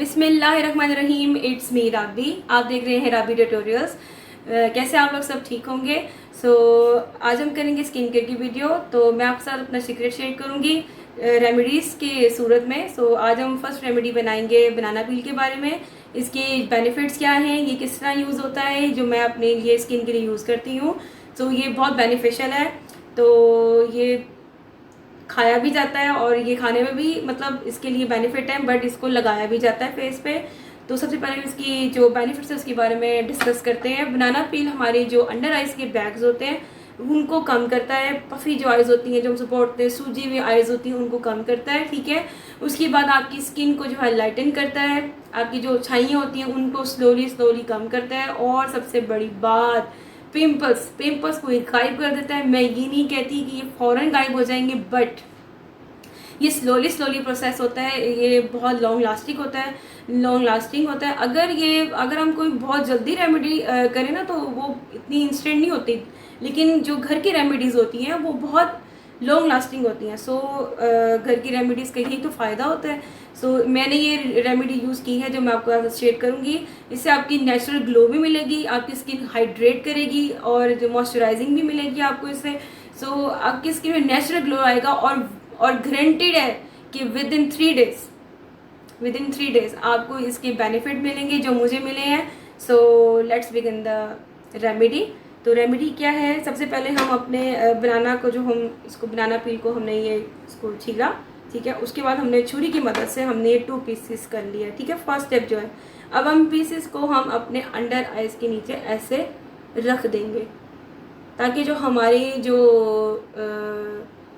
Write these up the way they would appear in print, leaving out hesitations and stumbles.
बिस्मिल्लाहिर्रहमानिर्रहीम। It's me राबी। आप देख रहे हैं राबी ट्यूटोरियल्स। कैसे आप लोग सब ठीक होंगे। आज हम करेंगे स्किन केयर की वीडियो। तो मैं आपके साथ अपना सीक्रेट शेयर करूंगी रेमेडीज़ के सूरत में। आज हम फर्स्ट रेमेडी बनाएंगे बनाना पील के बारे में। इसके बेनिफिट्स क्या हैं, ये किस तरह यूज़ होता है, जो मैं अपने लिए स्किन के लिए यूज़ करती हूँ। ये बहुत बेनिफिशियल है। तो ये खाया भी जाता है और ये खाने में भी मतलब इसके लिए बेनिफिट है, बट इसको लगाया भी जाता है फेस पे। तो सबसे पहले इसकी जो बेनिफिट्स है उसके बारे में डिस्कस करते हैं। बनाना पील हमारी जो अंडर आइज़ के बैग्स होते हैं उनको कम करता है। पफी जो आइज़ होती हैं, जो हम सपोर्ट सूजी हुई आइज़ होती हैं, उनको कम करता है। ठीक है। उसके बाद आपकी स्किन को जो है लाइटन करता है। आपकी जो छाइयाँ होती हैं उनको स्लोली स्लोली कम करता है। और सबसे बड़ी बात, पिंपल्स को गायब कर देता है। मैं ये नहीं कहती कि ये फ़ौरन गायब हो जाएंगे, बट ये स्लोली प्रोसेस होता है। ये बहुत लॉन्ग लास्टिंग होता है। अगर हम कोई बहुत जल्दी रेमेडी करें ना, तो वो इतनी इंस्टेंट नहीं होती। लेकिन जो घर की रेमेडीज़ होती हैं वो बहुत लॉन्ग लास्टिंग होती हैं। घर की रेमेडीज़ का यही तो फ़ायदा होता है। मैंने ये रेमेडी यूज़ की है जो मैं आपको शेयर करूँगी। इससे आपकी नेचुरल ग्लो भी मिलेगी, आपकी स्किन हाइड्रेट करेगी और जो मॉइस्चराइजिंग भी मिलेगी आपको इससे। आपकी स्किन में नेचुरल ग्लो आएगा और गारंटीड है कि विद इन 3 डेज आपको इसके बेनिफिट मिलेंगे जो मुझे मिले हैं। Let's begin the remedy. तो रेमेडी क्या है, सबसे पहले हम अपने बनाना को इसको बनाना पील को हमने इसको छीला। ठीक है। उसके बाद हमने छुरी की मदद से हमने 2 पीसेस कर लिया। ठीक है। फर्स्ट स्टेप जो है, अब हम पीसेस को हम अपने अंडर आइज के नीचे ऐसे रख देंगे ताकि जो हमारी जो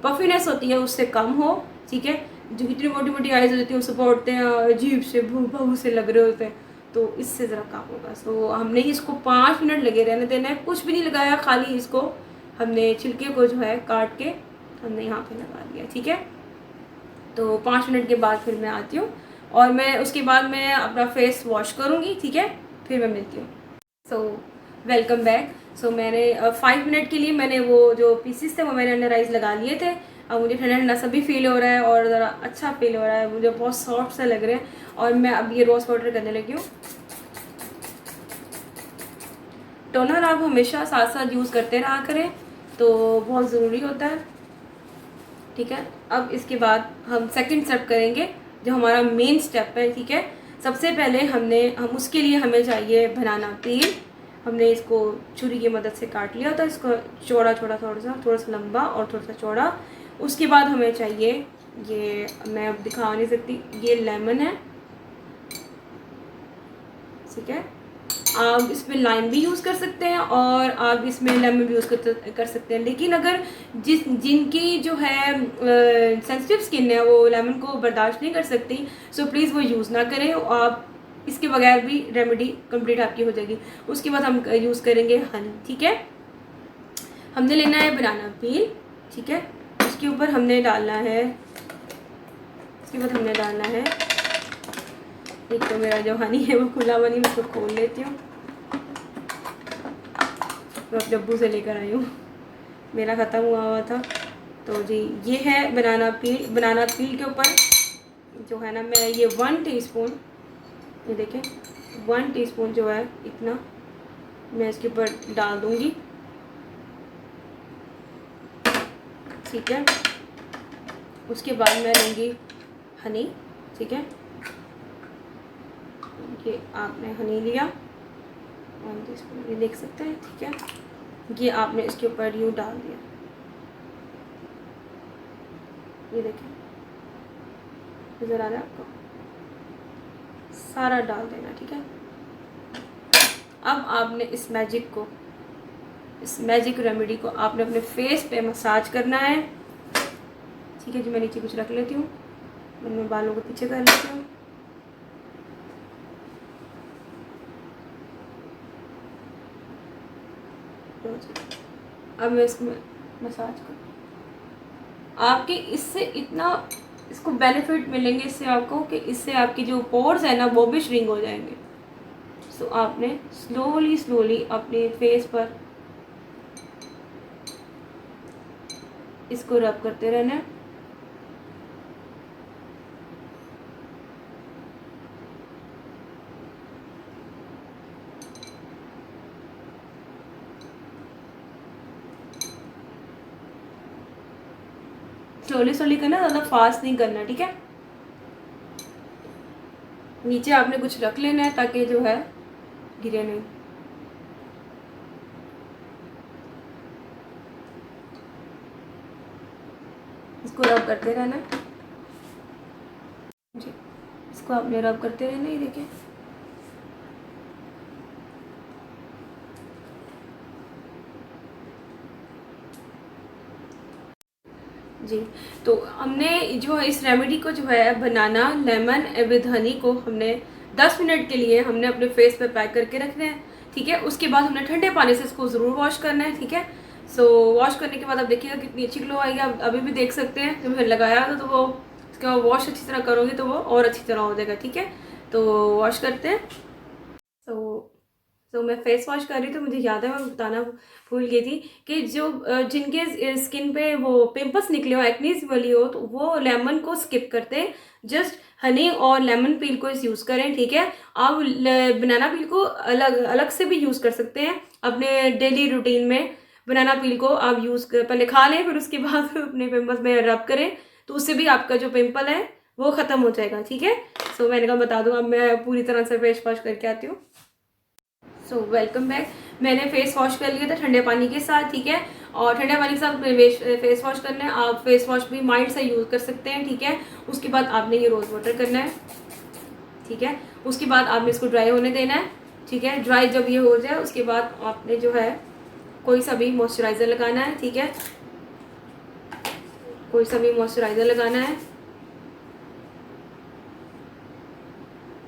पफीनेस होती है उससे कम हो। ठीक है। जो इतनी मोटी मोटी आइज होती है उससे पड़ते हैं, अजीब से भू से लग रहे होते हैं, तो इससे ज़रा कम होगा। हमने इसको 5 मिनट लगे रहने देना है। कुछ भी नहीं लगाया, खाली इसको हमने छिलके को जो है काट के हमने यहाँ पे लगा दिया। ठीक है। तो 5 मिनट के बाद फिर मैं आती हूँ और मैं उसके बाद मैं अपना फेस वॉश करूँगी। ठीक है। फिर मैं मिलती हूँ। Welcome back. मैंने 5 मिनट के लिए मैंने वो जो पीसीस थे वो मैंने अंडर आइज लगा लिए थे। अब मुझे ठंडा ठंडा सा भी फील हो रहा है और ज़रा अच्छा फील हो रहा है, मुझे बहुत सॉफ्ट सा लग रहे हैं। और मैं अब ये रोज़ वाटर करने लगी हूँ। टोनर आप हमेशा साथ साथ यूज़ करते रहा करें, तो बहुत ज़रूरी होता है। ठीक है। अब इसके बाद हम सेकंड स्टेप करेंगे जो हमारा मेन स्टेप है। ठीक है। सबसे पहले हम उसके लिए हमें चाहिए बनाना पील। हमने इसको छुरी की मदद से काट लिया था, इसको चौड़ा थोड़ा सा लंबा और थोड़ा सा चौड़ा। उसके बाद हमें चाहिए, ये मैं अब दिखा नहीं सकती, ये लेमन है। ठीक है। आप इसमें लाइम भी यूज़ कर सकते हैं और आप इसमें लेमन भी यूज़ कर सकते हैं। लेकिन अगर जिनकी जो है सेंसिटिव स्किन है वो लेमन को बर्दाश्त नहीं कर सकती, प्लीज़ वो यूज़ ना करें। आप इसके बगैर भी रेमेडी कंप्लीट आपकी हो जाएगी। उसके बाद हम यूज़ करेंगे हनी। ठीक है। हमने लेना है बनाना पील। ठीक है। उसके ऊपर हमने डालना है, एक तो मेरा जो हनी है वो खुला हुआ नहीं, मैं उसको खोल लेती हूँ। मैं अपने डब्बू से लेकर आई हूँ, मेरा ख़त्म हुआ था। तो जी ये है बनाना पील के ऊपर जो है ना, मैं ये 1 टीस्पून, ये देखें 1 टीस्पून जो है इतना मैं इसके ऊपर डाल दूँगी। ठीक है। उसके बाद मैं लूँगी हनी। ठीक है। ये आपने हनी लिया 1 टीस्पून, ये देख सकते हैं। ठीक है। ये आपने इसके ऊपर यूँ डाल दिया, ये देखें नज़र आ रहा है आपको, सारा डाल देना। ठीक है। अब आपने इस मैजिक रेमेडी को आपने अपने फेस पे मसाज करना है। ठीक है जी। मैं नीचे कुछ रख लेती हूँ, मैं बालों को पीछे कर लेती हूँ। अब मैं इसको मसाज कर, आपके इससे इसको बेनिफिट मिलेंगे इससे आपको कि इससे आपकी जो पोर्स है ना वो भी श्रिंक हो जाएंगे। आपने स्लोली अपने फेस पर इसको रब करते रहना है। स्लोली स्लोली करना, ज़्यादा फास्ट नहीं करना, ठीक है। नीचे आपने कुछ रख लेना है ताकि जो है गिरे नहीं। इसको रब करते रहना जी, इसको आपने रब करते रहना। ये देखिए जी। तो हमने जो है इस रेमेडी को जो है बनाना लेमन विद हनी को हमने 10 मिनट के लिए हमने अपने फेस पे पैक करके रखना है, ठीक है। उसके बाद हमने ठंडे पानी से इसको ज़रूर वॉश करना है, ठीक है। सो वॉश करने के बाद आप देखिएगा कितनी अच्छी ग्लो आएगी। आप अभी भी देख सकते हैं जब मैंने लगाया था, तो वो उसके बाद वॉश अच्छी तरह करोगे तो वो और अच्छी तरह हो जाएगा, ठीक है। तो वॉश करते हैं। तो मैं फेस वॉश कर रही थी, मुझे याद है मैं बताना भूल गई थी कि जो जिनके स्किन पे वो पिंपल्स निकले हो, एक्नीज वाली हो, तो वो लेमन को स्किप करते हैं, जस्ट हनी और लेमन पील को इस यूज़ करें, ठीक है। आप बनाना पील को अलग अलग से भी यूज़ कर सकते हैं अपने डेली रूटीन में। बनाना पील को आप पहले खा लें, फिर उसके बाद अपने पिंपल्स में रब करें, तो उससे भी आपका जो पिंपल है वो ख़त्म हो जाएगा, ठीक है। सो मैंने कहा बता दूँ, अब मैं पूरी तरह से फेस वॉश करके आती हूँ। So welcome back. मैंने फेस वॉश कर लिया था ठंडे पानी के साथ, ठीक है। और ठंडे पानी के साथ फेस वॉश करना है। आप फेस वॉश भी माइल्ड से यूज़ कर सकते हैं, ठीक है। उसके बाद आपने ये रोज़ वाटर करना है, ठीक है। उसके बाद आपने इसको ड्राई होने देना है, ठीक है। ड्राई जब ये हो जाए उसके बाद आपने जो है कोई सा भी मॉइस्चराइज़र लगाना है, ठीक है। कोई सा भी मॉइस्चराइज़र लगाना है,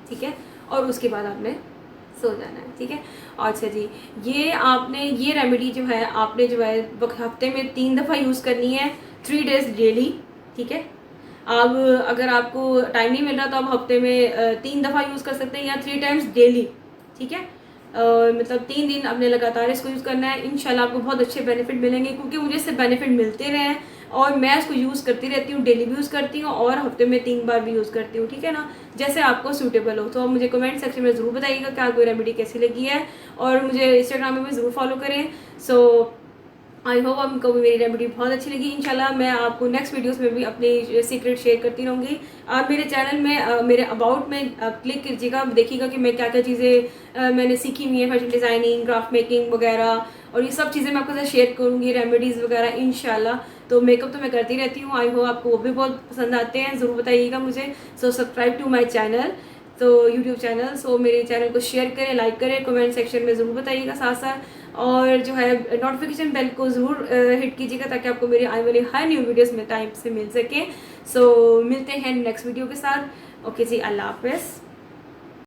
ठीक है। और उसके बाद आपने सो जाना है, ठीक है। अच्छा जी, ये रेमेडी जो है आपने जो है हफ्ते में 3 दफ़ा यूज़ करनी है, 3 डेज डेली, ठीक है। अब अगर आपको टाइम नहीं मिल रहा तो आप हफ्ते में 3 दफ़ा यूज़ कर सकते हैं या 3 टाइम्स डेली, ठीक है। मतलब 3 दिन आपने लगातार इसको यूज़ करना है। इंशाल्लाह आपको बहुत अच्छे बेनिफिट मिलेंगे, क्योंकि मुझे इससे बेनिफिट मिलते रहे हैं और मैं इसको यूज़ करती रहती हूँ, डेली भी यूज़ करती हूँ और हफ्ते में 3 बार भी यूज़ करती हूँ, ठीक है ना। जैसे आपको सूटेबल हो। तो आप मुझे कमेंट सेक्शन में ज़रूर बताइएगा कि आपको रेमेडी कैसी लगी है, और मुझे इंस्टाग्राम में भी ज़रूर फॉलो करें। सो आई होप आपको मेरी रेमेडी बहुत अच्छी लगी। इंशाल्लाह मैं आपको नेक्स्ट वीडियोस में भी अपनी सीक्रेट शेयर करती रहूँगी। आप मेरे चैनल में मेरे अबाउट में क्लिक कीजिएगा, देखिएगा कि मैं क्या क्या चीज़ें मैंने सीखी हुई हैं, फैशन डिज़ाइनिंग, क्राफ्ट मेकिंग वगैरह, और ये सब चीज़ें मैं आपके साथ शेयर करूँगी, रेमेडीज़ वगैरह इंशाल्लाह। तो मेकअप तो मैं करती रहती हूँ, आई होप आपको वो भी बहुत पसंद आते हैं, ज़रूर बताइएगा मुझे। So subscribe to my channel, तो यूट्यूब चैनल। सो मेरे चैनल को शेयर करें, लाइक करें, कमेंट सेक्शन में ज़रूर बताइएगा साथ साथ, और जो है नोटिफिकेशन बेल को ज़रूर हिट कीजिएगा ताकि आपको मेरी आने वाली हर न्यू वीडियोस में टाइम से मिल सके। सो मिलते हैं नेक्स्ट वीडियो के साथ। ओके जी, अल्लाह हाफ़िज़।